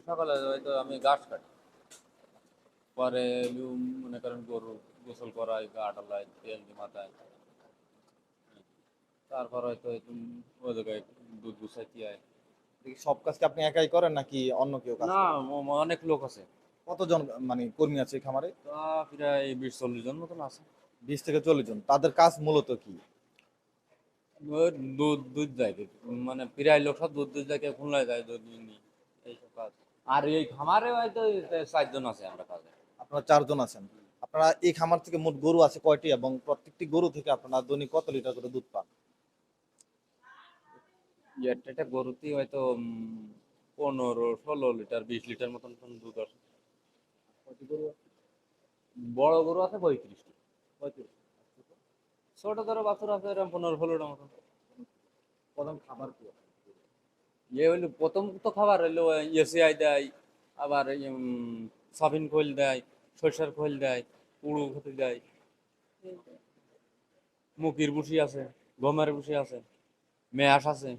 সকালে হয়তো আমি ঘাস কাটি, পরে মনে করেন গরু গোসল করাই, গা ঢালাই, তেল দিই মাথায়, তারপর হয়তো ওই জায়গায় দুধ গুছাইতে হয়। সব কাজ কি আপনি একাই করেন নাকি অন্য কেউ কাজ না, করে? অনেক লোক আছে। কতজন মানে কর্মী আছে এই খামারে? তা প্রায় 20-40 জন মতন আছে। 20 থেকে 40 জন। তাদের কাজ মূলত কি? ওই দুধ দুধ দেয়, মানে প্রায় লোক সব দুধ দুধ দেয়, কেউ খুলনায় যায় দুধ নি, এইসব কাজ। আর এই খামারে হয়তো 4 জন আছে আমরা কাজে। আপনারা 4 জন আছেন। আপনারা এই খামার থেকে মোট গরু আছে কয়টি এবং প্রত্যেকটি গরু থেকে আপনারা দৈনিক কত লিটার করে দুধ পান? একটা গরুতেই হয়তো 15-16 লিটার 20 লিটার মতন দুধ আসে। কয়টি গরু আছে? বড় গরু আছে 35টা। 35। ছোট ধরো বাছুর আছে এরকম 15-16টা মতন। প্রধান খাবার কি? হইলো প্রথম তো খাবার হইলো এসিআই দেয়, আবার সয়াবিন খোল দেয়, সরষের খোল দেয়, উড়ু খেতে দেয়, মুখির ভুসি আছে, গমের ভুসি আছে, মেয়াস আছে।